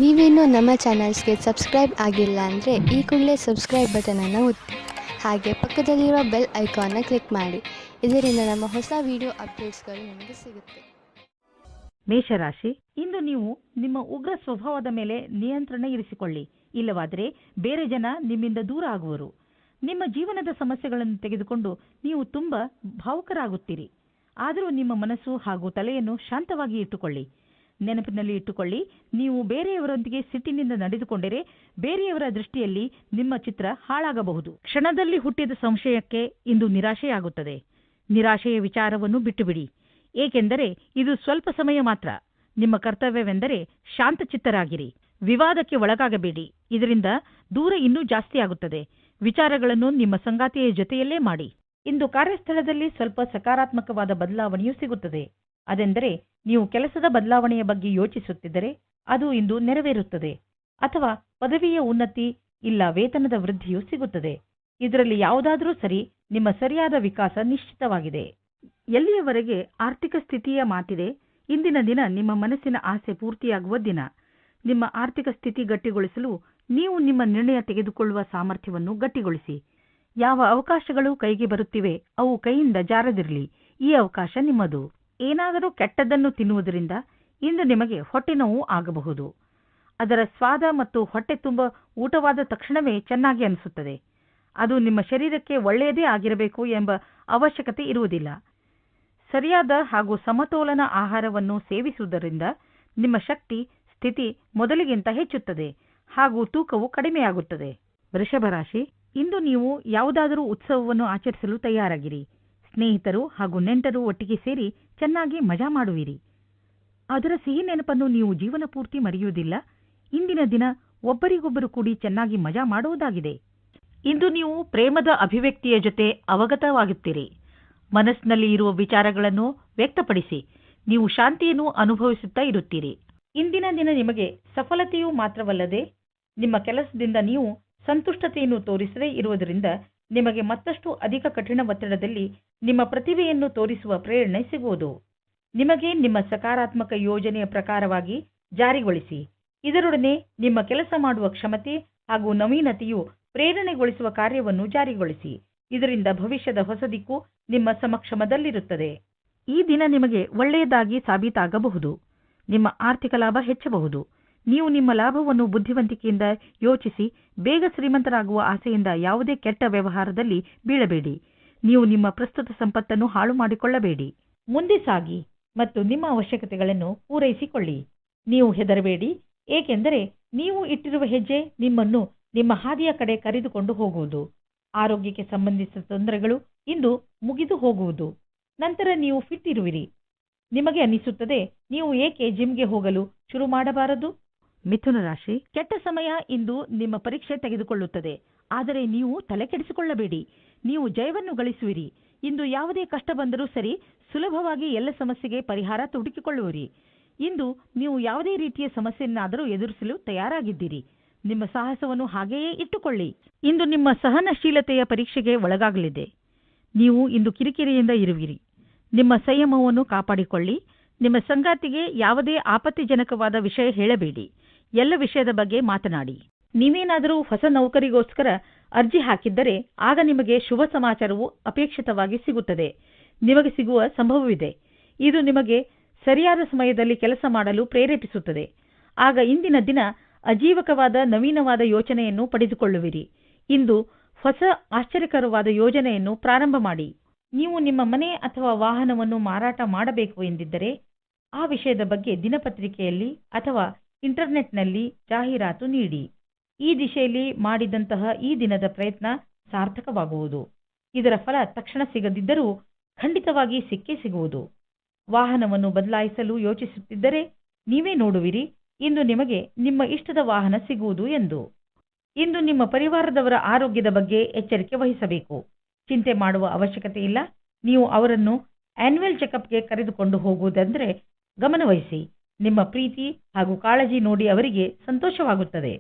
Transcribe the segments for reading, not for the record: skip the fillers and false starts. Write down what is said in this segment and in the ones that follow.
ನೀವೇನೂ ನಮ್ಮ ಚಾನಲ್ಸ್ಗೆ ಸಬ್ಸ್ಕ್ರೈಬ್ ಆಗಿಲ್ಲ ಅಂದರೆ ಈ ಕೂಡಲೇ ಸಬ್ಸ್ಕ್ರೈಬ್ ಬಟನನ್ನು ಒತ್ತಿ ಹಾಗೆ ಪಕ್ಕದಲ್ಲಿರೋ ಬೆಲ್ ಐಕಾನ್ನ ಕ್ಲಿಕ್ ಮಾಡಿ. ಇದರಿಂದ ನಮ್ಮ ಹೊಸ ವಿಡಿಯೋ ಅಪ್ಡೇಟ್ಸ್ಗಳು ನಿಮಗೆ ಸಿಗುತ್ತೆ. ಮೇಷರಾಶಿ, ಇಂದು ನೀವು ನಿಮ್ಮ ಉಗ್ರ ಸ್ವಭಾವದ ಮೇಲೆ ನಿಯಂತ್ರಣ ಇರಿಸಿಕೊಳ್ಳಿ. ಇಲ್ಲವಾದರೆ ಬೇರೆ ಜನ ನಿಮ್ಮಿಂದ ದೂರ ಆಗುವರು. ನಿಮ್ಮ ಜೀವನದ ಸಮಸ್ಯೆಗಳನ್ನು ತೆಗೆದುಕೊಂಡು ನೀವು ತುಂಬಾ ಭಾವುಕರಾಗುತ್ತೀರಿ. ಆದರೂ ನಿಮ್ಮ ಮನಸ್ಸು ಹಾಗೂ ತಲೆಯನ್ನು ಶಾಂತವಾಗಿ ಇಟ್ಟುಕೊಳ್ಳಿ. ನೆನಪಿನಲ್ಲಿ ಇಟ್ಟುಕೊಳ್ಳಿ, ನೀವು ಬೇರೆಯವರೊಂದಿಗೆ ಸಿಟ್ಟಿನಿಂದ ನಡೆದುಕೊಂಡರೆ ಬೇರೆಯವರ ದೃಷ್ಟಿಯಲ್ಲಿ ನಿಮ್ಮ ಚಿತ್ರ ಹಾಳಾಗಬಹುದು. ಕ್ಷಣದಲ್ಲಿ ಹುಟ್ಟಿದ ಸಂಶಯಕ್ಕೆ ಇಂದು ನಿರಾಶೆಯಾಗುತ್ತದೆ. ನಿರಾಶೆಯ ವಿಚಾರವನ್ನು ಬಿಟ್ಟುಬಿಡಿ, ಏಕೆಂದರೆ ಇದು ಸ್ವಲ್ಪ ಸಮಯ ಮಾತ್ರ. ನಿಮ್ಮ ಕರ್ತವ್ಯವೆಂದರೆ ಶಾಂತಚಿತ್ತರಾಗಿರಿ. ವಿವಾದಕ್ಕೆ ಒಳಗಾಗಬೇಡಿ, ಇದರಿಂದ ದೂರ ಇನ್ನೂ ಜಾಸ್ತಿಯಾಗುತ್ತದೆ. ವಿಚಾರಗಳನ್ನು ನಿಮ್ಮ ಸಂಗಾತಿಯ ಜೊತೆಯಲ್ಲೇ ಮಾಡಿ. ಇಂದು ಕಾರ್ಯಸ್ಥಳದಲ್ಲಿ ಸ್ವಲ್ಪ ಸಕಾರಾತ್ಮಕವಾದ ಬದಲಾವಣೆಯೂ ಸಿಗುತ್ತದೆ. ಅದೆಂದರೆ ನೀವು ಕೆಲಸದ ಬದಲಾವಣೆಯ ಬಗ್ಗೆ ಯೋಚಿಸುತ್ತಿದ್ದರೆ ಅದು ಇಂದು ನೆರವೇರುತ್ತದೆ. ಅಥವಾ ಪದವಿಯ ಉನ್ನತಿ ಇಲ್ಲ ವೇತನದ ವೃದ್ಧಿಯೂ ಸಿಗುತ್ತದೆ. ಇದರಲ್ಲಿ ಯಾವುದಾದರೂ ಸರಿ, ನಿಮ್ಮ ಸರಿಯಾದ ವಿಕಾಸ ನಿಶ್ಚಿತವಾಗಿದೆ. ಎಲ್ಲಿಯವರೆಗೆ ಆರ್ಥಿಕ ಸ್ಥಿತಿಯ ಮಾತಿದೆ, ಇಂದಿನ ದಿನ ನಿಮ್ಮ ಮನಸ್ಸಿನ ಆಸೆ ಪೂರ್ತಿಯಾಗುವ ದಿನ. ನಿಮ್ಮ ಆರ್ಥಿಕ ಸ್ಥಿತಿ ಗಟ್ಟಿಗೊಳಿಸಲು ನೀವು ನಿಮ್ಮ ನಿರ್ಣಯ ತೆಗೆದುಕೊಳ್ಳುವ ಸಾಮರ್ಥ್ಯವನ್ನು ಗಟ್ಟಿಗೊಳಿಸಿ. ಯಾವ ಅವಕಾಶಗಳು ಕೈಗೆ ಬರುತ್ತಿವೆ ಅವು ಕೈಯಿಂದ ಜಾರದಿರಲಿ. ಈ ಅವಕಾಶ ನಿಮ್ಮದು. ಏನಾದರೂ ಕೆಟ್ಟದ್ದನ್ನು ತಿನ್ನುವುದರಿಂದ ಇಂದು ನಿಮಗೆ ಹೊಟ್ಟೆ ನೋವು ಆಗಬಹುದು. ಅದರ ಸ್ವಾದ ಮತ್ತು ಹೊಟ್ಟೆ ತುಂಬ ಊಟವಾದ ತಕ್ಷಣವೇ ಚೆನ್ನಾಗಿ ಅನಿಸುತ್ತದೆ. ಅದು ನಿಮ್ಮ ಶರೀರಕ್ಕೆ ಒಳ್ಳೆಯದೇ ಆಗಿರಬೇಕು ಎಂಬ ಅವಶ್ಯಕತೆ ಇರುವುದಿಲ್ಲ. ಸರಿಯಾದ ಹಾಗೂ ಸಮತೋಲನ ಆಹಾರವನ್ನು ಸೇವಿಸುವುದರಿಂದ ನಿಮ್ಮ ಶಕ್ತಿ ಸ್ಥಿತಿ ಮೊದಲಿಗಿಂತ ಹೆಚ್ಚುತ್ತದೆ ಹಾಗೂ ತೂಕವು ಕಡಿಮೆಯಾಗುತ್ತದೆ. ವೃಷಭರಾಶಿ, ಇಂದು ನೀವು ಯಾವುದಾದರೂ ಉತ್ಸವವನ್ನು ಆಚರಿಸಲು ತಯಾರಾಗಿರಿ. ಸ್ನೇಹಿತರು ಹಾಗೂ ನೆಂಟರು ಒಟ್ಟಿಗೆ ಸೇರಿ ಚೆನ್ನಾಗಿ ಮಜಾ ಮಾಡುವಿರಿ. ಅದರ ಸಿಹಿ ನೆನಪನ್ನು ನೀವು ಜೀವನ ಪೂರ್ತಿ ಮರೆಯುವುದಿಲ್ಲ. ಇಂದಿನ ದಿನ ಒಬ್ಬರಿಗೊಬ್ಬರು ಕೂಡಿ ಚೆನ್ನಾಗಿ ಮಜಾ ಮಾಡುವುದಾಗಿದೆ. ಇಂದು ನೀವು ಪ್ರೇಮದ ಅಭಿವ್ಯಕ್ತಿಯ ಜೊತೆ ಅವಗತವಾಗುತ್ತೀರಿ. ಮನಸ್ಸಿನಲ್ಲಿ ಇರುವ ವಿಚಾರಗಳನ್ನು ವ್ಯಕ್ತಪಡಿಸಿ ನೀವು ಶಾಂತಿಯನ್ನು ಅನುಭವಿಸುತ್ತಾ ಇರುತ್ತೀರಿ. ಇಂದಿನ ದಿನ ನಿಮಗೆ ಸಫಲತೆಯೂ ಮಾತ್ರವಲ್ಲದೆ ನಿಮ್ಮ ಕೆಲಸದಿಂದ ನೀವು ಸಂತುಷ್ಟತೆಯನ್ನು ತೋರಿಸದೇ ಇರುವುದರಿಂದ ನಿಮಗೆ ಮತ್ತಷ್ಟು ಅಧಿಕ ಕಠಿಣ ಒತ್ತಡದಲ್ಲಿ ನಿಮ್ಮ ಪ್ರತಿಭೆಯನ್ನು ತೋರಿಸುವ ಪ್ರೇರಣೆ ಸಿಗುವುದು. ನಿಮಗೆ ನಿಮ್ಮ ಸಕಾರಾತ್ಮಕ ಯೋಜನೆಯ ಪ್ರಕಾರವಾಗಿ ಜಾರಿಗೊಳಿಸಿ. ಇದರೊಡನೆ ನಿಮ್ಮ ಕೆಲಸ ಮಾಡುವ ಕ್ಷಮತೆ ಹಾಗೂ ನವೀನತೆಯು ಪ್ರೇರಣೆಗೊಳಿಸುವ ಕಾರ್ಯವನ್ನು ಜಾರಿಗೊಳಿಸಿ. ಇದರಿಂದ ಭವಿಷ್ಯದ ಹೊಸ ದಿಕ್ಕು ನಿಮ್ಮ ಸಮಕ್ಷಮದಲ್ಲಿರುತ್ತದೆ. ಈ ದಿನ ನಿಮಗೆ ಒಳ್ಳೆಯದಾಗಿ ಸಾಬೀತಾಗಬಹುದು. ನಿಮ್ಮ ಆರ್ಥಿಕ ಲಾಭ ಹೆಚ್ಚಬಹುದು. ನೀವು ನಿಮ್ಮ ಲಾಭವನ್ನು ಬುದ್ಧಿವಂತಿಕೆಯಿಂದ ಯೋಚಿಸಿ ಬೇಗ ಶ್ರೀಮಂತರಾಗುವ ಆಸೆಯಿಂದ ಯಾವುದೇ ಕೆಟ್ಟ ವ್ಯವಹಾರದಲ್ಲಿ ಬೀಳಬೇಡಿ. ನೀವು ನಿಮ್ಮ ಪ್ರಸ್ತುತ ಸಂಪತ್ತನ್ನು ಹಾಳು ಮಾಡಿಕೊಳ್ಳಬೇಡಿ. ಮುಂದೆ ಸಾಗಿ ಮತ್ತು ನಿಮ್ಮ ಅವಶ್ಯಕತೆಗಳನ್ನು ಪೂರೈಸಿಕೊಳ್ಳಿ. ನೀವು ಹೆದರಬೇಡಿ, ಏಕೆಂದರೆ ನೀವು ಇಟ್ಟಿರುವ ಹೆಜ್ಜೆ ನಿಮ್ಮನ್ನು ನಿಮ್ಮ ಹಾದಿಯ ಕಡೆ ಕರೆದುಕೊಂಡು ಹೋಗುವುದು. ಆರೋಗ್ಯಕ್ಕೆ ಸಂಬಂಧಿಸಿದ ತೊಂದರೆಗಳು ಇಂದು ಮುಗಿದು ಹೋಗುವುದು. ನಂತರ ನೀವು ಫಿಟ್ ಇರುವಿರಿ. ನಿಮಗೆ ಅನಿಸುತ್ತದೆ, ನೀವು ಏಕೆ ಜಿಮ್ಗೆ ಹೋಗಲು ಶುರು ಮಾಡಬಾರದು? ಮಿಥುನ ರಾಶಿ, ಕೆಟ್ಟ ಸಮಯ ಇಂದು ನಿಮ್ಮ ಪರೀಕ್ಷೆ ತೆಗೆದುಕೊಳ್ಳುತ್ತದೆ. ಆದರೆ ನೀವು ತಲೆ ಕೆಡಿಸಿಕೊಳ್ಳಬೇಡಿ, ನೀವು ಜಯವನ್ನು ಗಳಿಸುವಿರಿ. ಇಂದು ಯಾವುದೇ ಕಷ್ಟ ಬಂದರೂ ಸರಿ, ಸುಲಭವಾಗಿ ಎಲ್ಲ ಸಮಸ್ಯೆಗೆ ಪರಿಹಾರ ಹುಡುಕಿಕೊಳ್ಳುವಿರಿ. ಇಂದು ನೀವು ಯಾವುದೇ ರೀತಿಯ ಸಮಸ್ಯೆಯನ್ನಾದರೂ ಎದುರಿಸಲು ತಯಾರಾಗಿದ್ದೀರಿ. ನಿಮ್ಮ ಸಾಹಸವನ್ನು ಹಾಗೆಯೇ ಇಟ್ಟುಕೊಳ್ಳಿ. ಇಂದು ನಿಮ್ಮ ಸಹನಶೀಲತೆಯ ಪರೀಕ್ಷೆಗೆ ಒಳಗಾಗಲಿದೆ. ನೀವು ಇಂದು ಕಿರಿಕಿರಿಯಿಂದ ಇರುವಿರಿ. ನಿಮ್ಮ ಸಂಯಮವನ್ನು ಕಾಪಾಡಿಕೊಳ್ಳಿ. ನಿಮ್ಮ ಸಂಗಾತಿಗೆ ಯಾವುದೇ ಆಪತ್ತಿಜನಕವಾದ ವಿಷಯ ಹೇಳಬೇಡಿ. ಎಲ್ಲ ವಿಷಯದ ಬಗ್ಗೆ ಮಾತನಾಡಿ. ನೀವೇನಾದರೂ ಹೊಸ ನೌಕರಿಗೋಸ್ಕರ ಅರ್ಜಿ ಹಾಕಿದ್ದರೆ ಆಗ ನಿಮಗೆ ಶುಭ ಸಮಾಚಾರವು ಅಪೇಕ್ಷಿತವಾಗಿ ಸಿಗುತ್ತದೆ. ನಿಮಗೆ ಸಿಗುವ ಸಂಭವವಿದೆ. ಇದು ನಿಮಗೆ ಸರಿಯಾದ ಸಮಯದಲ್ಲಿ ಕೆಲಸ ಮಾಡಲು ಪ್ರೇರೇಪಿಸುತ್ತದೆ. ಆಗ ಇಂದಿನ ದಿನ ಅಜೀವಕವಾದ ನವೀನವಾದ ಯೋಚನೆಯನ್ನು ಪಡೆದುಕೊಳ್ಳುವಿರಿ. ಇಂದು ಹೊಸ ಆಶ್ಚರ್ಯಕರವಾದ ಯೋಜನೆಯನ್ನು ಪ್ರಾರಂಭ ಮಾಡಿ. ನೀವು ನಿಮ್ಮ ಮನೆ ಅಥವಾ ವಾಹನವನ್ನು ಮಾರಾಟ ಮಾಡಬೇಕು ಎಂದಿದ್ದರೆ ಆ ವಿಷಯದ ಬಗ್ಗೆ ದಿನಪತ್ರಿಕೆಯಲ್ಲಿ ಅಥವಾ ಇಂಟರ್ನೆಟ್ನಲ್ಲಿ ಜಾಹೀರಾತು ನೀಡಿ. ಈ ದಿಶೆಯಲ್ಲಿ ಮಾಡಿದಂತಹ ಈ ದಿನದ ಪ್ರಯತ್ನ ಸಾರ್ಥಕವಾಗುವುದು. ಇದರ ಫಲ ತಕ್ಷಣ ಸಿಗದಿದ್ದರೂ ಖಂಡಿತವಾಗಿ ಸಿಕ್ಕೇ ಸಿಗುವುದು. ವಾಹನವನ್ನು ಬದಲಾಯಿಸಲು ಯೋಚಿಸುತ್ತಿದ್ದರೆ ನೀವೇ ನೋಡುವಿರಿ ಇಂದು ನಿಮಗೆ ನಿಮ್ಮ ಇಷ್ಟದ ವಾಹನ ಸಿಗುವುದು ಎಂದು. ಇಂದು ನಿಮ್ಮ ಪರಿವಾರದವರ ಆರೋಗ್ಯದ ಬಗ್ಗೆ ಎಚ್ಚರಿಕೆ ವಹಿಸಬೇಕು. ಚಿಂತೆ ಮಾಡುವ ಅವಶ್ಯಕತೆ ಇಲ್ಲ. ನೀವು ಅವರನ್ನು ಆನ್ಯುವಲ್ ಚೆಕಪ್ಗೆ ಕರೆದುಕೊಂಡು ಹೋಗುವುದೆಂದರೆ ಗಮನವಹಿಸಿ. ನಿಮ್ಮ ಪ್ರೀತಿ ಹಾಗೂ ಕಾಳಜಿ ನೋಡಿ ಅವರಿಗೆ ಸಂತೋಷವಾಗುತ್ತದೆ.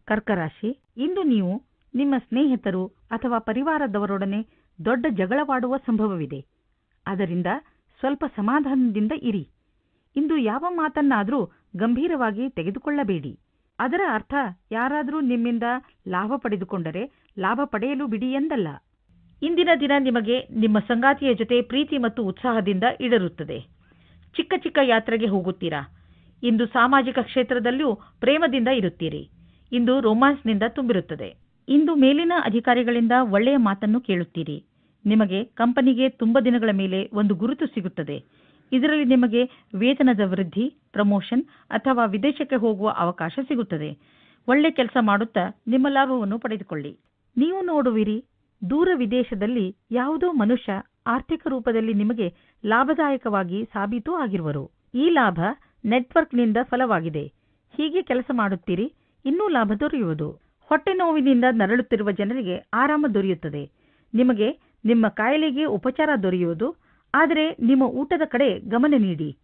ಕರ್ಕರಾಶಿ, ಇಂದು ನೀವು ನಿಮ್ಮ ಸ್ನೇಹಿತರು ಅಥವಾ ಪರಿವಾರದವರೊಡನೆ ದೊಡ್ಡ ಜಗಳವಾಡುವ ಸಂಭವವಿದೆ. ಅದರಿಂದ ಸ್ವಲ್ಪ ಸಮಾಧಾನದಿಂದ ಇರಿ. ಇಂದು ಯಾವ ಮಾತನ್ನಾದರೂ ಗಂಭೀರವಾಗಿ ತೆಗೆದುಕೊಳ್ಳಬೇಡಿ. ಅದರ ಅರ್ಥ ಯಾರಾದರೂ ನಿಮ್ಮಿಂದ ಲಾಭ ಪಡೆದುಕೊಂಡರೆ ಲಾಭ ಪಡೆಯಲು ಬಿಡಿ ಎಂದಲ್ಲ. ಇಂದಿನ ದಿನ ನಿಮಗೆ ನಿಮ್ಮ ಸಂಗಾತಿಯ ಜೊತೆ ಪ್ರೀತಿ ಮತ್ತು ಉತ್ಸಾಹದಿಂದ ಇಡರುತ್ತದೆ. ಚಿಕ್ಕ ಚಿಕ್ಕ ಯಾತ್ರೆಗೆ ಹೋಗುತ್ತೀರಾ. ಇಂದು ಸಾಮಾಜಿಕ ಕ್ಷೇತ್ರದಲ್ಲೂ ಪ್ರೇಮದಿಂದ ಇರುತ್ತೀರಿ. ಇಂದು ರೊಮ್ಯಾನ್ಸ್ನಿಂದ ತುಂಬಿರುತ್ತದೆ. ಇಂದು ಮೇಲಿನ ಅಧಿಕಾರಿಗಳಿಂದ ಒಳ್ಳೆಯ ಮಾತನ್ನು ಕೇಳುತ್ತೀರಿ. ನಿಮಗೆ ಕಂಪನಿಗೆ ತುಂಬ ದಿನಗಳ ಮೇಲೆ ಒಂದು ಗುರುತು ಸಿಗುತ್ತದೆ. ಇದರಲ್ಲಿ ನಿಮಗೆ ವೇತನದ ವೃದ್ಧಿ, ಪ್ರಮೋಷನ್ ಅಥವಾ ವಿದೇಶಕ್ಕೆ ಹೋಗುವ ಅವಕಾಶ ಸಿಗುತ್ತದೆ. ಒಳ್ಳೆ ಕೆಲಸ ಮಾಡುತ್ತಾ ನಿಮ್ಮ ಲಾಭವನ್ನು ಪಡೆದುಕೊಳ್ಳಿ. ನೀವು ನೋಡುವಿರಿ, ದೂರ ವಿದೇಶದಲ್ಲಿ ಯಾವುದೋ ಮನುಷ್ಯ ಆರ್ಥಿಕ ರೂಪದಲ್ಲಿ ನಿಮಗೆ ಲಾಭದಾಯಕವಾಗಿ ಸಾಬೀತು ಆಗಿರುವರು. ಈ ಲಾಭ ನೆಟ್ವರ್ಕ್ನಿಂದ ಫಲವಾಗಿದೆ. ಹೀಗೆ ಕೆಲಸ ಮಾಡುತ್ತೀರಿ, ಇನ್ನೂ ಲಾಭ ದೊರೆಯುವುದು. ಹೊಟ್ಟೆ ನೋವಿನಿಂದ ನರಳುತ್ತಿರುವ ಜನರಿಗೆ ಆರಾಮ ದೊರೆಯುತ್ತದೆ. ನಿಮಗೆ ನಿಮ್ಮ ಕಾಯಿಲೆಗೆ ಉಪಚಾರ ದೊರೆಯುವುದು. ಆದರೆ ನಿಮ್ಮ ಊಟದ ಕಡೆ ಗಮನ ನೀಡಿ.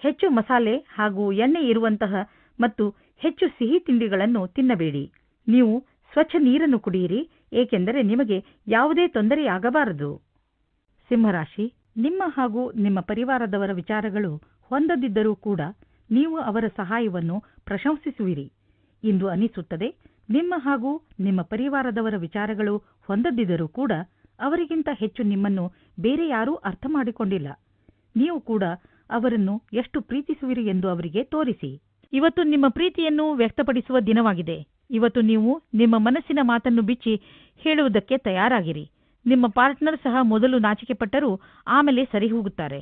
ಹೆಚ್ಚು ಮಸಾಲೆ ಹಾಗೂ ಎಣ್ಣೆ ಇರುವಂತಹ ಮತ್ತು ಹೆಚ್ಚು ಸಿಹಿ ತಿಂಡಿಗಳನ್ನು ತಿನ್ನಬೇಡಿ. ನೀವು ಸ್ವಚ್ಛ ನೀರನ್ನು ಕುಡಿಯಿರಿ, ಏಕೆಂದರೆ ನಿಮಗೆ ಯಾವುದೇ ತೊಂದರೆಯಾಗಬಾರದು. ಸಿಂಹರಾಶಿ, ನಿಮ್ಮ ಹಾಗೂ ನಿಮ್ಮ ಪರಿವಾರದವರ ವಿಚಾರಗಳು ಹೊಂದದಿದ್ದರೂ ಕೂಡ ನೀವು ಅವರ ಸಹಾಯವನ್ನು ಪ್ರಶಂಸಿಸುವಿರಿ. ಇಂದು ಅನಿಸುತ್ತದೆ, ನಿಮ್ಮ ಹಾಗೂ ನಿಮ್ಮ ಪರಿವಾರದವರ ವಿಚಾರಗಳು ಹೊಂದದಿದ್ದರೂ ಕೂಡ ಅವರಿಗಿಂತ ಹೆಚ್ಚು ನಿಮ್ಮನ್ನು ಬೇರೆ ಯಾರೂ ಅರ್ಥ ಮಾಡಿಕೊಂಡಿಲ್ಲ. ನೀವು ಕೂಡ ಅವರನ್ನು ಎಷ್ಟು ಪ್ರೀತಿಸುವಿರಿ ಎಂದು ಅವರಿಗೆ ತೋರಿಸಿ. ಇವತ್ತು ನಿಮ್ಮ ಪ್ರೀತಿಯನ್ನು ವ್ಯಕ್ತಪಡಿಸುವ ದಿನವಾಗಿದೆ. ಇವತ್ತು ನೀವು ನಿಮ್ಮ ಮನಸ್ಸಿನ ಮಾತನ್ನು ಬಿಚ್ಚಿ ಹೇಳುವುದಕ್ಕೆ ತಯಾರಾಗಿರಿ. ನಿಮ್ಮ ಪಾರ್ಟ್ನರ್ ಸಹ ಮೊದಲು ನಾಚಿಕೆಪಟ್ಟರೂ ಆಮೇಲೆ ಸರಿ ಹೋಗುತ್ತಾರೆ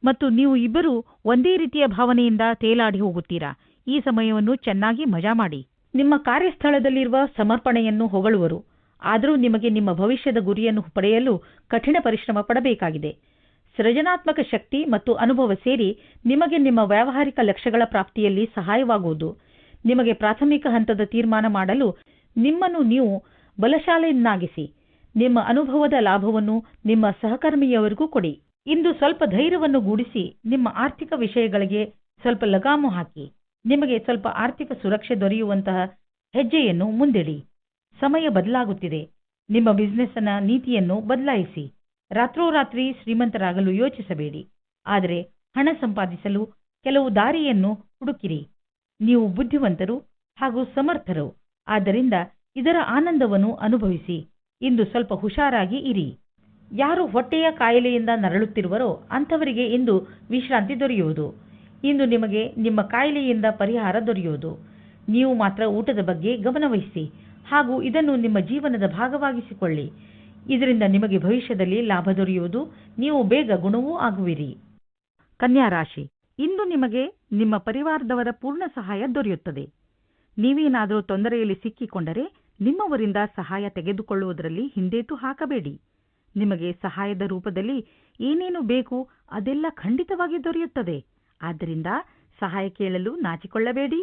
ಮತ್ತು ನೀವು ಇಬ್ಬರೂ ಒಂದೇ ರೀತಿಯ ಭಾವನೆಯಿಂದ ತೇಲಾಡಿ ಹೋಗುತ್ತೀರಾ. ಈ ಸಮಯವನ್ನು ಚೆನ್ನಾಗಿ ಮಜಾ ಮಾಡಿ. ನಿಮ್ಮ ಕಾರ್ಯಸ್ಥಳದಲ್ಲಿರುವ ಸಮರ್ಪಣೆಯನ್ನು ಹೊಗಳುವರು. ಆದರೂ ನಿಮಗೆ ನಿಮ್ಮ ಭವಿಷ್ಯದ ಗುರಿಯನ್ನು ಪಡೆಯಲು ಕಠಿಣ ಪರಿಶ್ರಮ ಪಡಬೇಕಾಗಿದೆ. ಸೃಜನಾತ್ಮಕ ಶಕ್ತಿ ಮತ್ತು ಅನುಭವ ಸೇರಿ ನಿಮಗೆ ನಿಮ್ಮ ವ್ಯಾವಹಾರಿಕ ಲಕ್ಷ್ಯಗಳ ಪ್ರಾಪ್ತಿಯಲ್ಲಿ ಸಹಾಯವಾಗುವುದು. ನಿಮಗೆ ಪ್ರಾಥಮಿಕ ಹಂತದ ತೀರ್ಮಾನ ಮಾಡಲು ನಿಮ್ಮನ್ನು ನೀವು ಬಲಶಾಲಿಯನ್ನಾಗಿಸಿ. ನಿಮ್ಮ ಅನುಭವದ ಲಾಭವನ್ನು ನಿಮ್ಮ ಸಹಕರ್ಮಿಯವರಿಗೂ ಕೊಡಿ. ಇಂದು ಸ್ವಲ್ಪ ಧೈರ್ಯವನ್ನು ಗೂಡಿಸಿ ನಿಮ್ಮ ಆರ್ಥಿಕ ವಿಷಯಗಳಿಗೆ ಸ್ವಲ್ಪ ಲಗಾಮು ಹಾಕಿ. ನಿಮಗೆ ಸ್ವಲ್ಪ ಆರ್ಥಿಕ ಸುರಕ್ಷೆ ದೊರೆಯುವಂತಹ ಹೆಜ್ಜೆಯನ್ನು ಮುಂದಿಡಿ. ಸಮಯ ಬದಲಾಗುತ್ತಿದೆ. ನಿಮ್ಮ ಬಿಸಿನೆಸ್ನ ನೀತಿಯನ್ನು ಬದಲಾಯಿಸಿ. ರಾತ್ರೋರಾತ್ರಿ ಶ್ರೀಮಂತರಾಗಲು ಯೋಚಿಸಬೇಡಿ. ಆದರೆ ಹಣ ಸಂಪಾದಿಸಲು ಕೆಲವು ದಾರಿಯನ್ನು ಹುಡುಕಿರಿ. ನೀವು ಬುದ್ಧಿವಂತರು ಹಾಗೂ ಸಮರ್ಥರು. ಆದ್ದರಿಂದ ಇದರ ಆನಂದವನ್ನು ಅನುಭವಿಸಿ. ಇಂದು ಸ್ವಲ್ಪ ಹುಷಾರಾಗಿ ಇರಿ. ಯಾರು ಹೊಟ್ಟೆಯ ಕಾಯಿಲೆಯಿಂದ ನರಳುತ್ತಿರುವರೋ ಅಂಥವರಿಗೆ ಇಂದು ವಿಶ್ರಾಂತಿ ದೊರೆಯುವುದು. ಇಂದು ನಿಮಗೆ ನಿಮ್ಮ ಕಾಯಿಲೆಯಿಂದ ಪರಿಹಾರ ದೊರೆಯುವುದು. ನೀವು ಮಾತ್ರ ಊಟದ ಬಗ್ಗೆ ಗಮನವಹಿಸಿ ಹಾಗೂ ಇದನ್ನು ನಿಮ್ಮ ಜೀವನದ ಭಾಗವಾಗಿಸಿಕೊಳ್ಳಿ. ಇದರಿಂದ ನಿಮಗೆ ಭವಿಷ್ಯದಲ್ಲಿ ಲಾಭ ದೊರೆಯುವುದು. ನೀವು ಬೇಗ ಗುಣವೂ ಆಗುವಿರಿ. ಕನ್ಯಾ ರಾಶಿ, ಇಂದು ನಿಮಗೆ ನಿಮ್ಮ ಪರಿವಾರದವರ ಪೂರ್ಣ ಸಹಾಯ ದೊರೆಯುತ್ತದೆ. ನೀವೇನಾದರೂ ತೊಂದರೆಯಲ್ಲಿ ಸಿಕ್ಕಿಕೊಂಡರೆ ನಿಮ್ಮವರಿಂದ ಸಹಾಯ ತೆಗೆದುಕೊಳ್ಳುವುದರಲ್ಲಿ ಹಿಂದೇಟು ಹಾಕಬೇಡಿ. ನಿಮಗೆ ಸಹಾಯದ ರೂಪದಲ್ಲಿ ಏನೇನು ಬೇಕು ಅದೆಲ್ಲ ಖಂಡಿತವಾಗಿ ದೊರೆಯುತ್ತದೆ. ಆದ್ದರಿಂದ ಸಹಾಯ ಕೇಳಲು ನಾಚಿಕೊಳ್ಳಬೇಡಿ.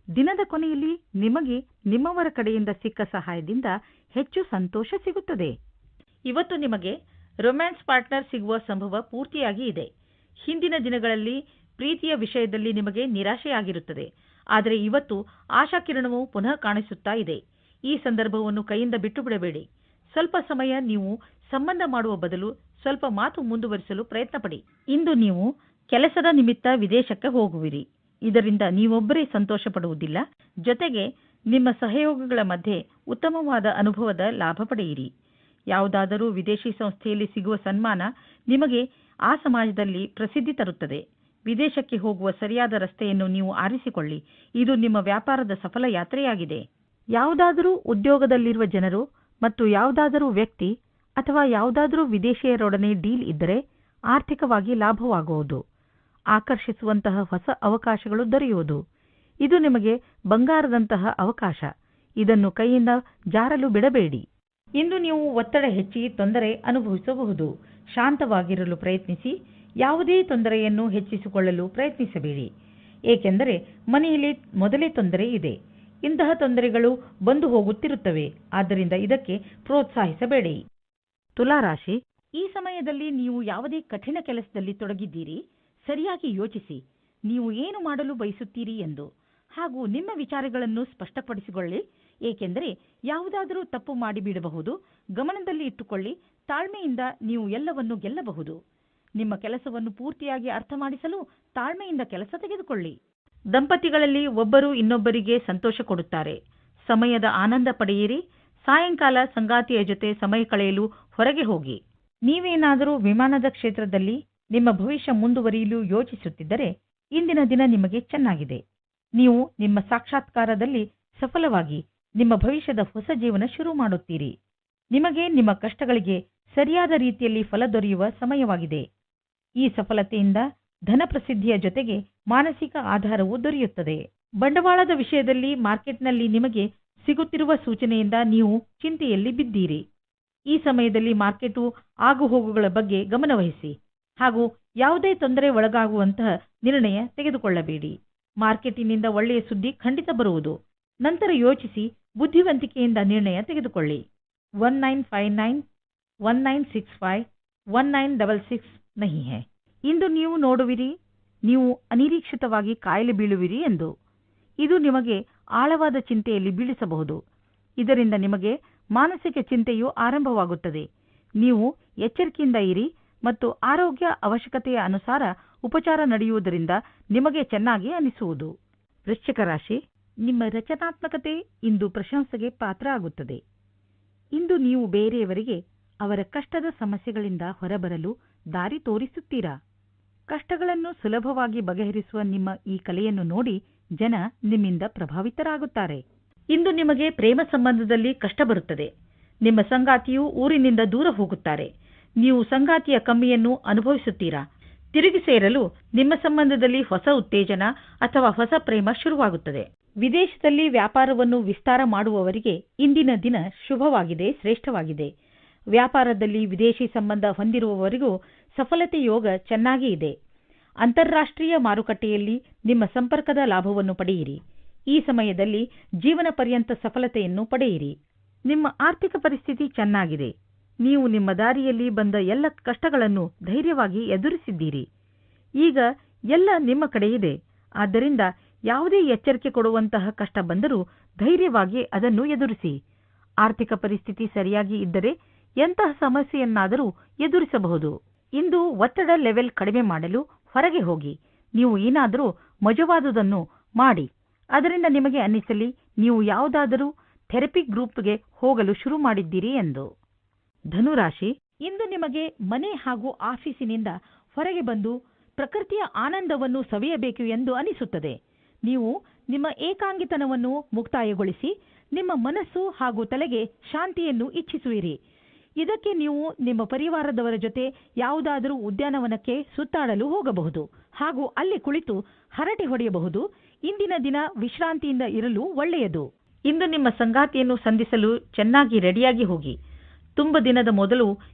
ದಿನದ ಕೊನೆಯಲ್ಲಿ ನಿಮಗೆ ನಿಮ್ಮವರ ಕಡೆಯಿಂದ ಸಿಕ್ಕ ಸಹಾಯದಿಂದ ಹೆಚ್ಚು ಸಂತೋಷ ಸಿಗುತ್ತದೆ. ಇವತ್ತು ನಿಮಗೆ ರೊಮ್ಯಾನ್ಸ್ ಪಾರ್ಟ್ನರ್ ಸಿಗುವ ಸಂಭವ ಪೂರ್ತಿಯಾಗಿ ಇದೆ. ಹಿಂದಿನ ದಿನಗಳಲ್ಲಿ ಪ್ರೀತಿಯ ವಿಷಯದಲ್ಲಿ ನಿಮಗೆ ನಿರಾಶೆಯಾಗಿರುತ್ತದೆ. ಆದರೆ ಇವತ್ತು ಆಶಾಕಿರಣವು ಪುನಃ ಕಾಣಿಸುತ್ತಾ ಇದೆ. ಈ ಸಂದರ್ಭವನ್ನು ಕೈಯಿಂದ ಬಿಟ್ಟು ಬಿಡಬೇಡಿ. ಸ್ವಲ್ಪ ಸಮಯ ನೀವು ಸಂಬಂಧ ಮಾಡುವ ಬದಲು ಸ್ವಲ್ಪ ಮಾತು ಮುಂದುವರಿಸಲು ಪ್ರಯತ್ನಪಡಿ. ಇಂದು ನೀವು ಕೆಲಸದ ನಿಮಿತ್ತ ವಿದೇಶಕ್ಕೆ ಹೋಗುವಿರಿ. ಇದರಿಂದ ನೀವೊಬ್ಬರೇ ಸಂತೋಷ ಪಡುವುದಿಲ್ಲ, ಜೊತೆಗೆ ನಿಮ್ಮ ಸಹಯೋಗಿಗಳ ಮಧ್ಯೆ ಉತ್ತಮವಾದ ಅನುಭವದ ಲಾಭ ಪಡೆಯಿರಿ. ಯಾವುದಾದರೂ ವಿದೇಶಿ ಸಂಸ್ಥೆಯಲ್ಲಿ ಸಿಗುವ ಸನ್ಮಾನ ನಿಮಗೆ ಆ ಸಮಾಜದಲ್ಲಿ ಪ್ರಸಿದ್ಧಿ ತರುತ್ತದೆ. ವಿದೇಶಕ್ಕೆ ಹೋಗುವ ಸರಿಯಾದ ರಸ್ತೆಯನ್ನು ನೀವು ಆರಿಸಿಕೊಳ್ಳಿ. ಇದು ನಿಮ್ಮ ವ್ಯಾಪಾರದ ಸಫಲ ಯಾತ್ರೆಯಾಗಿದೆ. ಯಾವುದಾದರೂ ಉದ್ಯೋಗದಲ್ಲಿರುವ ಜನರು ಮತ್ತು ಯಾವುದಾದರೂ ವ್ಯಕ್ತಿ ಅಥವಾ ಯಾವುದಾದರೂ ವಿದೇಶಿಯರೊಡನೆ ಡೀಲ್ ಇದ್ದರೆ ಆರ್ಥಿಕವಾಗಿ ಲಾಭವಾಗುವುದು. ಆಕರ್ಷಿಸುವಂತಹ ಹೊಸ ಅವಕಾಶಗಳು ದೊರೆಯುವುದು. ಇದು ನಿಮಗೆ ಬಂಗಾರದಂತಹ ಅವಕಾಶ. ಇದನ್ನು ಕೈಯಿಂದ ಜಾರಲು ಬಿಡಬೇಡಿ. ಇಂದು ನೀವು ಒತ್ತಡ ಹೆಚ್ಚಿ ತೊಂದರೆ ಅನುಭವಿಸಬಹುದು. ಶಾಂತವಾಗಿರಲು ಪ್ರಯತ್ನಿಸಿ. ಯಾವುದೇ ತೊಂದರೆಯನ್ನು ಹೆಚ್ಚಿಸಿಕೊಳ್ಳಲು ಪ್ರಯತ್ನಿಸಬೇಡಿ. ಏಕೆಂದರೆ ಮನೆಯಲ್ಲಿ ಮೊದಲೇ ತೊಂದರೆ ಇದೆ. ಇಂತಹ ತೊಂದರೆಗಳು ಬಂದು ಹೋಗುತ್ತಿರುತ್ತವೆ. ಆದ್ದರಿಂದ ಇದಕ್ಕೆ ಪ್ರೋತ್ಸಾಹಿಸಬೇಡಿ. ತುಲಾರಾಶಿ, ಈ ಸಮಯದಲ್ಲಿ ನೀವು ಯಾವುದೇ ಕಠಿಣ ಕೆಲಸದಲ್ಲಿ ತೊಡಗಿದ್ದೀರಿ. ಸರಿಯಾಗಿ ಯೋಚಿಸಿ, ನೀವು ಏನು ಮಾಡಲು ಬಯಸುತ್ತೀರಿ ಎಂದು ಹಾಗೂ ನಿಮ್ಮ ವಿಚಾರಗಳನ್ನು ಸ್ಪಷ್ಟಪಡಿಸಿಕೊಳ್ಳಿ. ಏಕೆಂದರೆ ಯಾವುದಾದರೂ ತಪ್ಪು ಮಾಡಿಬಿಡಬಹುದು. ಗಮನದಲ್ಲಿ ಇಟ್ಟುಕೊಳ್ಳಿ. ತಾಳ್ಮೆಯಿಂದ ನೀವು ಎಲ್ಲವನ್ನು ಗೆಲ್ಲಬಹುದು. ನಿಮ್ಮ ಕೆಲಸವನ್ನು ಪೂರ್ತಿಯಾಗಿ ಅರ್ಥ ಮಾಡಿಸಲು ತಾಳ್ಮೆಯಿಂದ ಕೆಲಸ ತೆಗೆದುಕೊಳ್ಳಿ. ದಂಪತಿಗಳಲ್ಲಿ ಒಬ್ಬರು ಇನ್ನೊಬ್ಬರಿಗೆ ಸಂತೋಷ ಕೊಡುತ್ತಾರೆ. ಸಮಯದ ಆನಂದ ಪಡೆಯಿರಿ. ಸಾಯಂಕಾಲ ಸಂಗಾತಿಯ ಜೊತೆ ಸಮಯ ಕಳೆಯಲು ಹೊರಗೆ ಹೋಗಿ. ನೀವೇನಾದರೂ ವಿಮಾನದ ಕ್ಷೇತ್ರದಲ್ಲಿ ನಿಮ್ಮ ಭವಿಷ್ಯ ಮುಂದುವರಿಯಲು ಯೋಚಿಸುತ್ತಿದ್ದರೆ ಇಂದಿನ ದಿನ ನಿಮಗೆ ಚೆನ್ನಾಗಿದೆ. ನೀವು ನಿಮ್ಮ ಸಾಕ್ಷಾತ್ಕಾರದಲ್ಲಿ ಸಫಲವಾಗಿ ನಿಮ್ಮ ಭವಿಷ್ಯದ ಹೊಸ ಜೀವನ ಶುರು ಮಾಡುತ್ತೀರಿ. ನಿಮಗೆ ನಿಮ್ಮ ಕಷ್ಟಗಳಿಗೆ ಸರಿಯಾದ ರೀತಿಯಲ್ಲಿ ಫಲ ದೊರೆಯುವ ಸಮಯವಾಗಿದೆ. ಈ ಸಫಲತೆಯಿಂದ ಧನ ಪ್ರಸಿದ್ಧಿಯ ಜೊತೆಗೆ ಮಾನಸಿಕ ಆಧಾರವೂ ದೊರೆಯುತ್ತದೆ. ಬಂಡವಾಳದ ವಿಷಯದಲ್ಲಿ ಮಾರ್ಕೆಟ್ನಲ್ಲಿ ನಿಮಗೆ ಸಿಗುತ್ತಿರುವ ಸೂಚನೆಯಿಂದ ನೀವು ಚಿಂತೆಯಲ್ಲಿ ಬಿದ್ದೀರಿ. ಈ ಸಮಯದಲ್ಲಿ ಮಾರ್ಕೆಟು ಆಗುಹೋಗುಗಳ ಬಗ್ಗೆ ಗಮನವಹಿಸಿ ಹಾಗೂ ಯಾವುದೇ ತೊಂದರೆ ಒಳಗಾಗುವಂತಹ ನಿರ್ಣಯ ತೆಗೆದುಕೊಳ್ಳಬೇಡಿ. ಮಾರ್ಕೆಟಿನಿಂದ ಒಳ್ಳೆಯ ಸುದ್ದಿ ಖಂಡಿತ ಬರುವುದು. ನಂತರ ಯೋಚಿಸಿ ಬುದ್ಧಿವಂತಿಕೆಯಿಂದ ನಿರ್ಣಯ ತೆಗೆದುಕೊಳ್ಳಿ. 1959 1965 1966 ನಹಿ ಹೈ. ಇಂದು ನೀವು ನೋಡುವಿರಿ, ನೀವು ಅನಿರೀಕ್ಷಿತವಾಗಿ ಕಾಯಿಲೆ ಬೀಳುವಿರಿ ಎಂದು. ಇದು ನಿಮಗೆ ಆಳವಾದ ಚಿಂತೆಯಲ್ಲಿ ಬೀಳಿಸಬಹುದು. ಇದರಿಂದ ನಿಮಗೆ ಮಾನಸಿಕ ಚಿಂತೆಯು ಆರಂಭವಾಗುತ್ತದೆ. ನೀವು ಎಚ್ಚರಿಕೆಯಿಂದ ಇರಿ ಮತ್ತು ಆರೋಗ್ಯ ಅವಶ್ಯಕತೆಯ ಅನುಸಾರ ಉಪಚಾರ ನಡೆಯುವುದರಿಂದ ನಿಮಗೆ ಚೆನ್ನಾಗಿ ಅನಿಸುವುದು. ವೃಶ್ಚಿಕ ರಾಶಿ, ನಿಮ್ಮ ರಚನಾತ್ಮಕತೆ ಇಂದು ಪ್ರಶಂಸೆಗೆ ಪಾತ್ರ ಆಗುತ್ತದೆ. ಇಂದು ನೀವು ಬೇರೆಯವರಿಗೆ ಅವರ ಕಷ್ಟದ ಸಮಸ್ಯೆಗಳಿಂದ ಹೊರಬರಲು ದಾರಿ ತೋರಿಸುತ್ತೀರಾ. ಕಷ್ಟಗಳನ್ನು ಸುಲಭವಾಗಿ ಬಗೆಹರಿಸುವ ನಿಮ್ಮ ಈ ಕಲೆಯನ್ನು ನೋಡಿ ಜನ ನಿಮ್ಮಿಂದ ಪ್ರಭಾವಿತರಾಗುತ್ತಾರೆ. ಇಂದು ನಿಮಗೆ ಪ್ರೇಮ ಸಂಬಂಧದಲ್ಲಿ ಕಷ್ಟ ಬರುತ್ತದೆ. ನಿಮ್ಮ ಸಂಗಾತಿಯು ಊರಿನಿಂದ ದೂರ ಹೋಗುತ್ತಾರೆ. ನೀವು ಸಂಗಾತಿಯ ಕಮ್ಮಿಯನ್ನು ಅನುಭವಿಸುತ್ತೀರಾ. ತಿರುಗಿ ಸೇರಲು ನಿಮ್ಮ ಸಂಬಂಧದಲ್ಲಿ ಹೊಸ ಉತ್ತೇಜನ ಅಥವಾ ಹೊಸ ಪ್ರೇಮ ಶುರುವಾಗುತ್ತದೆ. ವಿದೇಶದಲ್ಲಿ ವ್ಯಾಪಾರವನ್ನು ವಿಸ್ತಾರ ಮಾಡುವವರಿಗೆ ಇಂದಿನ ದಿನ ಶುಭವಾಗಿದೆ, ಶ್ರೇಷ್ಠವಾಗಿದೆ. ವ್ಯಾಪಾರದಲ್ಲಿ ವಿದೇಶಿ ಸಂಬಂಧ ಹೊಂದಿರುವವರಿಗೂ ಸಫಲತೆ ಯೋಗ ಚೆನ್ನಾಗಿ ಇದೆ. ಅಂತಾರಾಷ್ಟ್ರೀಯ ಮಾರುಕಟ್ಟೆಯಲ್ಲಿ ನಿಮ್ಮ ಸಂಪರ್ಕದ ಲಾಭವನ್ನು ಪಡೆಯಿರಿ. ಈ ಸಮಯದಲ್ಲಿ ಜೀವನ ಪರ್ಯಂತ ಸಫಲತೆಯನ್ನು ಪಡೆಯಿರಿ. ನಿಮ್ಮ ಆರ್ಥಿಕ ಪರಿಸ್ಥಿತಿ ಚೆನ್ನಾಗಿದೆ. ನೀವು ನಿಮ್ಮ ದಾರಿಯಲ್ಲಿ ಬಂದ ಎಲ್ಲ ಕಷ್ಟಗಳನ್ನು ಧೈರ್ಯವಾಗಿ ಎದುರಿಸಿದ್ದೀರಿ. ಈಗ ಎಲ್ಲ ನಿಮ್ಮ ಕಡೆ ಇದೆ. ಆದ್ದರಿಂದ ಯಾವುದೇ ಎಚ್ಚರಿಕೆ ಕೊಡುವಂತಹ ಕಷ್ಟ ಬಂದರೂ ಧೈರ್ಯವಾಗಿ ಅದನ್ನು ಎದುರಿಸಿ. ಆರ್ಥಿಕ ಪರಿಸ್ಥಿತಿ ಸರಿಯಾಗಿ ಇದ್ದರೆ ಎಂತಹ ಸಮಸ್ಯೆಯನ್ನಾದರೂ ಎದುರಿಸಬಹುದು. ಇಂದು ಒತ್ತಡ ಲೆವೆಲ್ ಕಡಿಮೆ ಮಾಡಲು ಹೊರಗೆ ಹೋಗಿ. ನೀವು ಏನಾದರೂ ಮಜವಾದುದನ್ನು ಮಾಡಿ. ಅದರಿಂದ ನಿಮಗೆ ಅನ್ನಿಸಲಿ ನೀವು ಯಾವುದಾದರೂ ಥೆರಪಿ ಗ್ರೂಪ್ಗೆ ಹೋಗಲು ಶುರು ಮಾಡಿದ್ದೀರಿ ಎಂದು. ಧನುರಾಶಿ, ಇಂದು ನಿಮಗೆ ಮನೆ ಹಾಗೂ ಆಫೀಸಿನಿಂದ ಹೊರಗೆ ಬಂದು ಪ್ರಕೃತಿಯ ಆನಂದವನ್ನು ಸವಿಯಬೇಕು ಎಂದು ಅನಿಸುತ್ತದೆ. ನೀವು ನಿಮ್ಮ ಏಕಾಂಗಿತನವನ್ನು ಮುಕ್ತಾಯಗೊಳಿಸಿ ನಿಮ್ಮ ಮನಸ್ಸು ಹಾಗೂ ತಲೆಗೆ ಶಾಂತಿಯನ್ನು ಇಚ್ಛಿಸುವಿರಿ. ಇದಕ್ಕೆ ನೀವು ನಿಮ್ಮ ಪರಿವಾರದವರ ಜೊತೆ ಯಾವುದಾದರೂ ಉದ್ಯಾನವನಕ್ಕೆ ಸುತ್ತಾಡಲು ಹೋಗಬಹುದು ಹಾಗೂ ಅಲ್ಲಿ ಕುಳಿತು ಹರಟೆ ಹೊಡೆಯಬಹುದು. ಇಂದಿನ ದಿನ ವಿಶ್ರಾಂತಿಯಿಂದ ಇರಲು ಒಳ್ಳೆಯದು. ಇಂದು ನಿಮ್ಮ ಸಂಗಾತಿಯನ್ನು ಸಂಧಿಸಲು ಚೆನ್ನಾಗಿ ರೆಡಿಯಾಗಿ ಹೋಗಿ. ತುಂಬ ದಿನದ ಮೊದಲು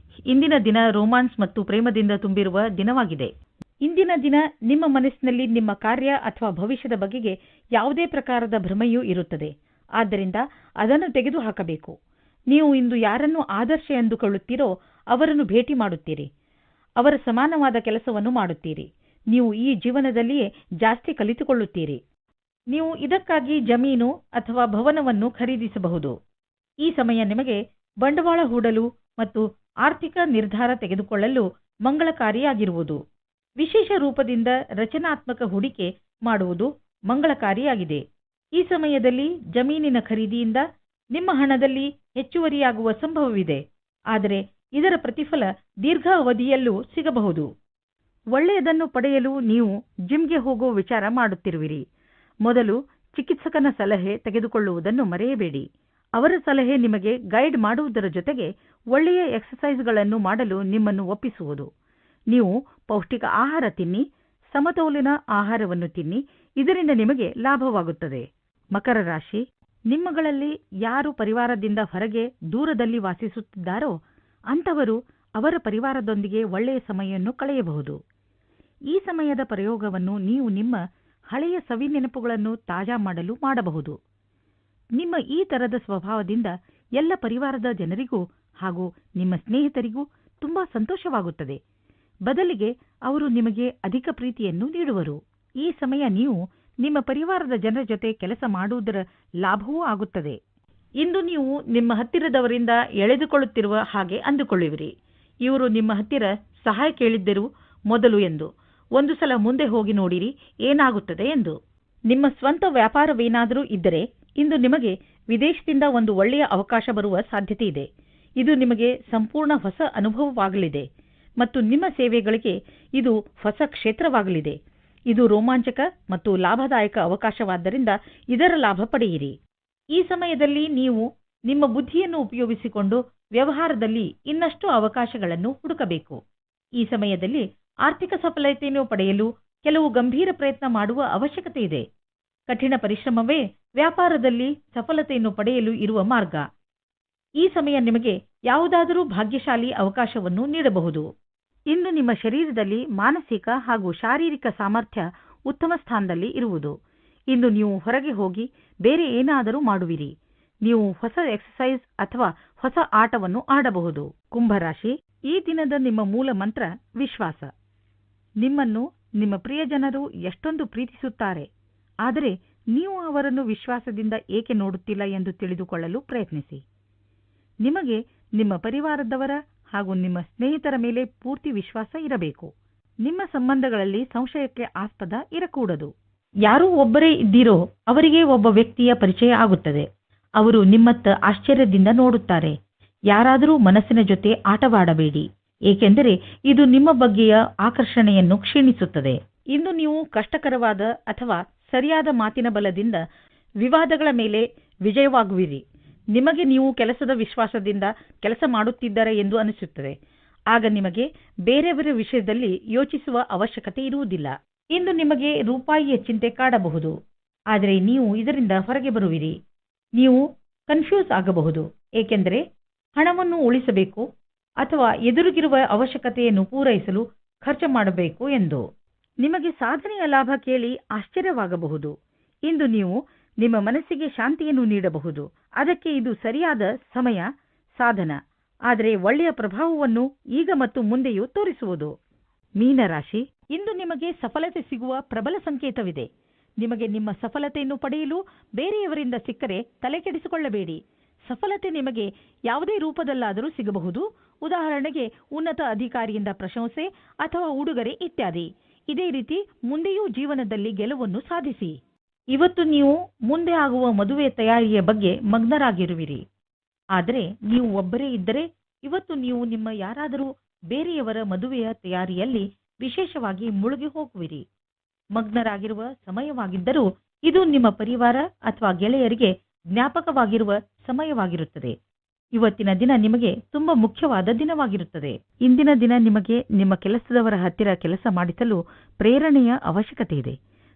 ಇಂದಿನ ದಿನ ರೋಮಾನ್ಸ್ ಮತ್ತು ಪ್ರೇಮದಿಂದ ತುಂಬಿರುವ ದಿನವಾಗಿದೆ. ಇಂದಿನ ದಿನ ನಿಮ್ಮ ಮನಸ್ಸಿನಲ್ಲಿ ನಿಮ್ಮ ಕಾರ್ಯ ಅಥವಾ ಭವಿಷ್ಯದ ಬಗೆಗೆ ಯಾವುದೇ ಪ್ರಕಾರದ ಭ್ರಮೆಯೂ ಇರುತ್ತದೆ. ಆದ್ದರಿಂದ ಅದನ್ನು ತೆಗೆದುಹಾಕಬೇಕು. ನೀವು ಇಂದು ಯಾರನ್ನು ಆದರ್ಶ ಎಂದುಕೊಳ್ಳುತ್ತೀರೋ ಅವರನ್ನು ಭೇಟಿ ಮಾಡುತ್ತೀರಿ. ಅವರ ಸಮಾನವಾದ ಕೆಲಸವನ್ನು ಮಾಡುತ್ತೀರಿ. ನೀವು ಈ ಜೀವನದಲ್ಲಿಯೇ ಜಾಸ್ತಿ ಕಲಿತುಕೊಳ್ಳುತ್ತೀರಿ. ನೀವು ಇದಕ್ಕಾಗಿ ಜಮೀನು ಅಥವಾ ಭವನವನ್ನು ಖರೀದಿಸಬಹುದು. ಈ ಸಮಯ ನಿಮಗೆ ಬಂಡವಾಳ ಹೂಡಲು ಮತ್ತು ಆರ್ಥಿಕ ನಿರ್ಧಾರ ತೆಗೆದುಕೊಳ್ಳಲು ಮಂಗಳಕಾರಿಯಾಗಿರುವುದು. ವಿಶೇಷ ರೂಪದಿಂದ ರಚನಾತ್ಮಕ ಹೂಡಿಕೆ ಮಾಡುವುದು ಮಂಗಳಕಾರಿಯಾಗಿದೆ. ಈ ಸಮಯದಲ್ಲಿ ಜಮೀನಿನ ಖರೀದಿಯಿಂದ ನಿಮ್ಮ ಹಣದಲ್ಲಿ ಹೆಚ್ಚುವರಿಯಾಗುವ ಸಂಭವವಿದೆ. ಆದರೆ ಇದರ ಪ್ರತಿಫಲ ದೀರ್ಘ ಅವಧಿಯಲ್ಲೂ ಸಿಗಬಹುದು. ಒಳ್ಳೆಯದನ್ನು ಪಡೆಯಲು ನೀವು ಜಿಮ್ಗೆ ಹೋಗುವ ವಿಚಾರ ಮಾಡುತ್ತಿರುವಿರಿ. ಮೊದಲು ಚಿಕಿತ್ಸಕನ ಸಲಹೆ ತೆಗೆದುಕೊಳ್ಳುವುದನ್ನು ಮರೆಯಬೇಡಿ. ಅವರ ಸಲಹೆ ನಿಮಗೆ ಗೈಡ್ ಮಾಡುವುದರ ಜೊತೆಗೆ ಒಳ್ಳೆಯ ಎಕ್ಸರ್ಸೈಸ್ಗಳನ್ನು ಮಾಡಲು ನಿಮ್ಮನ್ನು ಒಪ್ಪಿಸುವುದು. ನೀವು ಪೌಷ್ಟಿಕ ಆಹಾರ ತಿನ್ನಿ, ಸಮತೋಲನ ಆಹಾರವನ್ನು ತಿನ್ನಿ. ಇದರಿಂದ ನಿಮಗೆ ಲಾಭವಾಗುತ್ತದೆ. ಮಕರ ರಾಶಿ, ನಿಮ್ಮಗಳಲ್ಲಿ ಯಾರು ಪರಿವಾರದಿಂದ ಹೊರಗೆ ದೂರದಲ್ಲಿ ವಾಸಿಸುತ್ತಿದ್ದಾರೋ ಅಂಥವರು ಅವರ ಪರಿವಾರದೊಂದಿಗೆ ಒಳ್ಳೆಯ ಸಮಯವನ್ನು ಕಳೆಯಬಹುದು. ಈ ಸಮಯದ ಪ್ರಯೋಗವನ್ನು ನೀವು ನಿಮ್ಮ ಹಳೆಯ ಸವಿ ನೆನಪುಗಳನ್ನು ತಾಜಾ ಮಾಡಲು ಮಾಡಬಹುದು. ನಿಮ್ಮ ಈ ತರದ ಸ್ವಭಾವದಿಂದ ಎಲ್ಲ ಪರಿವಾರದ ಜನರಿಗೂ ಹಾಗೂ ನಿಮ್ಮ ಸ್ನೇಹಿತರಿಗೂ ತುಂಬಾ ಸಂತೋಷವಾಗುತ್ತದೆ. ಬದಲಿಗೆ ಅವರು ನಿಮಗೆ ಅಧಿಕ ಪ್ರೀತಿಯನ್ನು ನೀಡುವರು. ಈ ಸಮಯ ನೀವು ನಿಮ್ಮ ಪರಿವಾರದ ಜನರ ಜೊತೆ ಕೆಲಸ ಮಾಡುವುದರ ಲಾಭವೂ ಆಗುತ್ತದೆ. ಇಂದು ನೀವು ನಿಮ್ಮ ಹತ್ತಿರದವರಿಂದ ಎಳೆದುಕೊಳ್ಳುತ್ತಿರುವ ಹಾಗೆ ಅಂದುಕೊಳ್ಳುವಿರಿ. ಇವರು ನಿಮ್ಮ ಹತ್ತಿರ ಸಹಾಯ ಕೇಳಿದ್ದರು ಮೊದಲು ಎಂದು. ಒಂದು ಸಲ ಮುಂದೆ ಹೋಗಿ ನೋಡಿರಿ ಏನಾಗುತ್ತದೆ ಎಂದು. ನಿಮ್ಮ ಸ್ವಂತ ವ್ಯಾಪಾರವೇನಾದರೂ ಇದ್ದರೆ ಇಂದು ನಿಮಗೆ ವಿದೇಶದಿಂದ ಒಂದು ಒಳ್ಳೆಯ ಅವಕಾಶ ಬರುವ ಸಾಧ್ಯತೆ ಇದೆ. ಇದು ನಿಮಗೆ ಸಂಪೂರ್ಣ ಹೊಸ ಅನುಭವವಾಗಲಿದೆ ಮತ್ತು ನಿಮ್ಮ ಸೇವೆಗಳಿಗೆ ಇದು ಹೊಸ ಕ್ಷೇತ್ರವಾಗಲಿದೆ. ಇದು ರೋಮಾಂಚಕ ಮತ್ತು ಲಾಭದಾಯಕ ಅವಕಾಶವಾದ್ದರಿಂದ ಇದರ ಲಾಭ ಪಡೆಯಿರಿ. ಈ ಸಮಯದಲ್ಲಿ ನೀವು ನಿಮ್ಮ ಬುದ್ಧಿಯನ್ನು ಉಪಯೋಗಿಸಿಕೊಂಡು ವ್ಯವಹಾರದಲ್ಲಿ ಇನ್ನಷ್ಟು ಅವಕಾಶಗಳನ್ನು ಹುಡುಕಬೇಕು. ಈ ಸಮಯದಲ್ಲಿ ಆರ್ಥಿಕ ಸಫಲತೆಯನ್ನು ಪಡೆಯಲು ಕೆಲವು ಗಂಭೀರ ಪ್ರಯತ್ನ ಮಾಡುವ ಅವಶ್ಯಕತೆ ಇದೆ. ಕಠಿಣ ಪರಿಶ್ರಮವೇ ವ್ಯಾಪಾರದಲ್ಲಿ ಸಫಲತೆಯನ್ನು ಪಡೆಯಲು ಇರುವ ಮಾರ್ಗ. ಈ ಸಮಯ ನಿಮಗೆ ಯಾವುದಾದರೂ ಭಾಗ್ಯಶಾಲಿ ಅವಕಾಶವನ್ನು ನೀಡಬಹುದು. ಇಂದು ನಿಮ್ಮ ಶರೀರದಲ್ಲಿ ಮಾನಸಿಕ ಹಾಗೂ ಶಾರೀರಿಕ ಸಾಮರ್ಥ್ಯ ಉತ್ತಮ ಸ್ಥಾನದಲ್ಲಿ ಇರುವುದು. ಇಂದು ನೀವು ಹೊರಗೆ ಹೋಗಿ ಬೇರೆ ಏನಾದರೂ ಮಾಡುವಿರಿ. ನೀವು ಹೊಸ ಎಕ್ಸರ್ಸೈಸ್ ಅಥವಾ ಹೊಸ ಆಟವನ್ನು ಆಡಬಹುದು. ಕುಂಭರಾಶಿ, ಈ ದಿನದ ನಿಮ್ಮ ಮೂಲ ಮಂತ್ರ ವಿಶ್ವಾಸ. ನಿಮ್ಮನ್ನು ನಿಮ್ಮ ಪ್ರಿಯಜನರು ಎಷ್ಟೊಂದು ಪ್ರೀತಿಸುತ್ತಾರೆ, ಆದರೆ ನೀವು ಅವರನ್ನು ವಿಶ್ವಾಸದಿಂದ ಏಕೆ ನೋಡುತ್ತಿಲ್ಲ ಎಂದು ತಿಳಿದುಕೊಳ್ಳಲು ಪ್ರಯತ್ನಿಸಿ. ನಿಮಗೆ ನಿಮ್ಮ ಪರಿವಾರದವರ ಹಾಗೂ ನಿಮ್ಮ ಸ್ನೇಹಿತರ ಮೇಲೆ ಪೂರ್ತಿ ವಿಶ್ವಾಸ ಇರಬೇಕು. ನಿಮ್ಮ ಸಂಬಂಧಗಳಲ್ಲಿ ಸಂಶಯಕ್ಕೆ ಆಸ್ಪದ ಇರಕೂಡದು. ಯಾರೂ ಒಬ್ಬರೇ ಇದ್ದೀರೋ ಅವರಿಗೆ ಒಬ್ಬ ವ್ಯಕ್ತಿಯ ಪರಿಚಯ ಆಗುತ್ತದೆ. ಅವರು ನಿಮ್ಮತ್ತ ಆಶ್ಚರ್ಯದಿಂದ ನೋಡುತ್ತಾರೆ. ಯಾರಾದರೂ ಮನಸ್ಸಿನ ಜೊತೆ ಆಟವಾಡಬೇಡಿ, ಏಕೆಂದರೆ ಇದು ನಿಮ್ಮ ಬಗ್ಗೆಯ ಆಕರ್ಷಣೆಯನ್ನು ಕ್ಷೀಣಿಸುತ್ತದೆ. ಇಂದು ನೀವು ಕಷ್ಟಕರವಾದ ಅಥವಾ ಸರಿಯಾದ ಮಾತಿನ ಬಲದಿಂದ ವಿವಾದಗಳ ಮೇಲೆ ವಿಜಯವಾಗುವಿರಿ. ನಿಮಗೆ ನೀವು ಕೆಲಸದ ವಿಶ್ವಾಸದಿಂದ ಕೆಲಸ ಮಾಡುತ್ತಿದ್ದಾರೆ ಎಂದು ಅನಿಸುತ್ತದೆ. ಆಗ ನಿಮಗೆ ಬೇರೆಯವರ ವಿಷಯದಲ್ಲಿ ಯೋಚಿಸುವ ಅವಶ್ಯಕತೆ ಇರುವುದಿಲ್ಲ. ಇಂದು ನಿಮಗೆ ರೂಪಾಯಿಯ ಚಿಂತೆ ಕಾಡಬಹುದು, ಆದರೆ ನೀವು ಇದರಿಂದ ಹೊರಗೆ ಬರುವಿರಿ. ನೀವು ಕನ್ಫ್ಯೂಸ್ ಆಗಬಹುದು, ಏಕೆಂದರೆ ಹಣವನ್ನು ಉಳಿಸಬೇಕು ಅಥವಾ ಎದುರಿಗಿರುವ ಅವಶ್ಯಕತೆಯನ್ನು ಪೂರೈಸಲು ಖರ್ಚು ಮಾಡಬೇಕು ಎಂದು. ನಿಮಗೆ ಸಾಧನೆಯ ಲಾಭ ಕೇಳಿ ಆಶ್ಚರ್ಯವಾಗಬಹುದು. ಇಂದು ನೀವು ನಿಮ್ಮ ಮನಸ್ಸಿಗೆ ಶಾಂತಿಯನ್ನು ನೀಡಬಹುದು. ಅದಕ್ಕೆ ಇದು ಸರಿಯಾದ ಸಮಯ ಸಾಧನ, ಆದರೆ ಒಳ್ಳೆಯ ಪ್ರಭಾವವನ್ನು ಈಗ ಮತ್ತು ಮುಂದೆಯೂ ತೋರಿಸುವುದು. ಮೀನರಾಶಿ, ಇಂದು ನಿಮಗೆ ಸಫಲತೆ ಸಿಗುವ ಪ್ರಬಲ ಸಂಕೇತವಿದೆ. ನಿಮಗೆ ನಿಮ್ಮ ಸಫಲತೆಯನ್ನು ಪಡೆಯಲು ಬೇರೆಯವರಿಂದ ಸಿಕ್ಕರೆ ತಲೆಕೆಡಿಸಿಕೊಳ್ಳಬೇಡಿ. ಸಫಲತೆ ನಿಮಗೆ ಯಾವುದೇ ರೂಪದಲ್ಲಾದರೂ ಸಿಗಬಹುದು. ಉದಾಹರಣೆಗೆ ಉನ್ನತ ಅಧಿಕಾರಿಯಿಂದ ಪ್ರಶಂಸೆ ಅಥವಾ ಉಡುಗೊರೆ ಇತ್ಯಾದಿ. ಇದೇ ರೀತಿ ಮುಂದೆಯೂ ಜೀವನದಲ್ಲಿ ಗೆಲುವನ್ನು ಸಾಧಿಸಿ. ಇವತ್ತು ನೀವು ಮುಂದೆ ಆಗುವ ಮದುವೆ ತಯಾರಿಯ ಬಗ್ಗೆ ಮಗ್ನರಾಗಿರುವಿರಿ. ಆದರೆ ನೀವು ಒಬ್ಬರೇ ಇದ್ದರೆ ಇವತ್ತು ನೀವು ನಿಮ್ಮ ಯಾರಾದರೂ ಬೇರೆಯವರ ಮದುವೆಯ ತಯಾರಿಯಲ್ಲಿ ವಿಶೇಷವಾಗಿ ಮುಳುಗಿ ಹೋಗುವಿರಿ. ಮಗ್ನರಾಗಿರುವ ಸಮಯವಾಗಿದ್ದರೂ ಇದು ನಿಮ್ಮ ಪರಿವಾರ ಅಥವಾ ಗೆಳೆಯರಿಗೆ ಜ್ಞಾಪಕವಾಗಿರುವ ಸಮಯವಾಗಿರುತ್ತದೆ. ಇವತ್ತಿನ ದಿನ ನಿಮಗೆ ತುಂಬಾ ಮುಖ್ಯವಾದ ದಿನವಾಗಿರುತ್ತದೆ. ಇಂದಿನ ದಿನ ನಿಮಗೆ ನಿಮ್ಮ ಕೆಲಸದವರ ಹತ್ತಿರ ಕೆಲಸ ಮಾಡಿಸಲು ಪ್ರೇರಣೆಯ ಅವಶ್ಯಕತೆ ಇದೆ.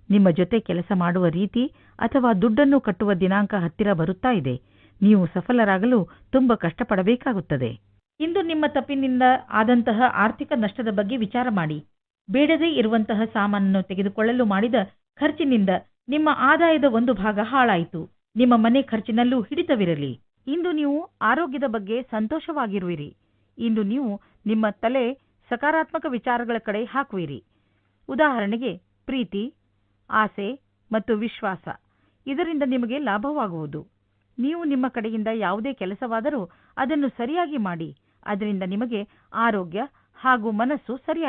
ನಿಮ್ಮ ಜೊತೆ ಕೆಲಸ ಮಾಡುವ ರೀತಿ ಅಥವಾ ದುಡ್ಡನ್ನು ಕಟ್ಟುವ ದಿನಾಂಕ ಹತ್ತಿರ ಬರುತ್ತಾ ಇದೆ. ನೀವು ಸಫಲರಾಗಲು ತುಂಬಾ ಕಷ್ಟಪಡಬೇಕಾಗುತ್ತದೆ. ಇಂದು ನಿಮ್ಮ ತಪ್ಪಿನಿಂದ ಆದಂತಹ ಆರ್ಥಿಕ ನಷ್ಟದ ಬಗ್ಗೆ ವಿಚಾರ ಮಾಡಿ. ಬೇಡದೇ ಇರುವಂತಹ ಸಾಮಾನನ್ನು ತೆಗೆದುಕೊಳ್ಳಲು ಮಾಡಿದ ಖರ್ಚಿನಿಂದ ನಿಮ್ಮ ಆದಾಯದ ಒಂದು ಭಾಗ ಹಾಳಾಯಿತು. ನಿಮ್ಮ ಮನೆ ಖರ್ಚಿನಲ್ಲೂ ಹಿಡಿತವಿರಲಿ. ಇಂದು ನೀವು ಆರೋಗ್ಯದ ಬಗ್ಗೆ ಸಂತೋಷವಾಗಿರುವಿರಿ. ಇಂದು ನೀವು ನಿಮ್ಮ ತಲೆ ಸಕಾರಾತ್ಮಕ ವಿಚಾರಗಳ ಕಡೆ ಹಾಕುವಿರಿ. ಉದಾಹರಣೆಗೆ ಪ್ರೀತಿ, ಆಸೆ ಮತ್ತು ವಿಶ್ವಾಸ. ಇದರಿಂದ ನಿಮಗೆ ಲಾಭವಾಗುವುದು. ನೀವು ನಿಮ್ಮ ಕಡೆಯಿಂದ ಯಾವುದೇ ಕೆಲಸವಾದರೂ ಅದನ್ನು ಸರಿಯಾಗಿ ಮಾಡಿ. ಅದರಿಂದ ನಿಮಗೆ ಆರೋಗ್ಯ ಹಾಗೂ ಮನಸ್ಸು ಸರಿಯಾಗಿ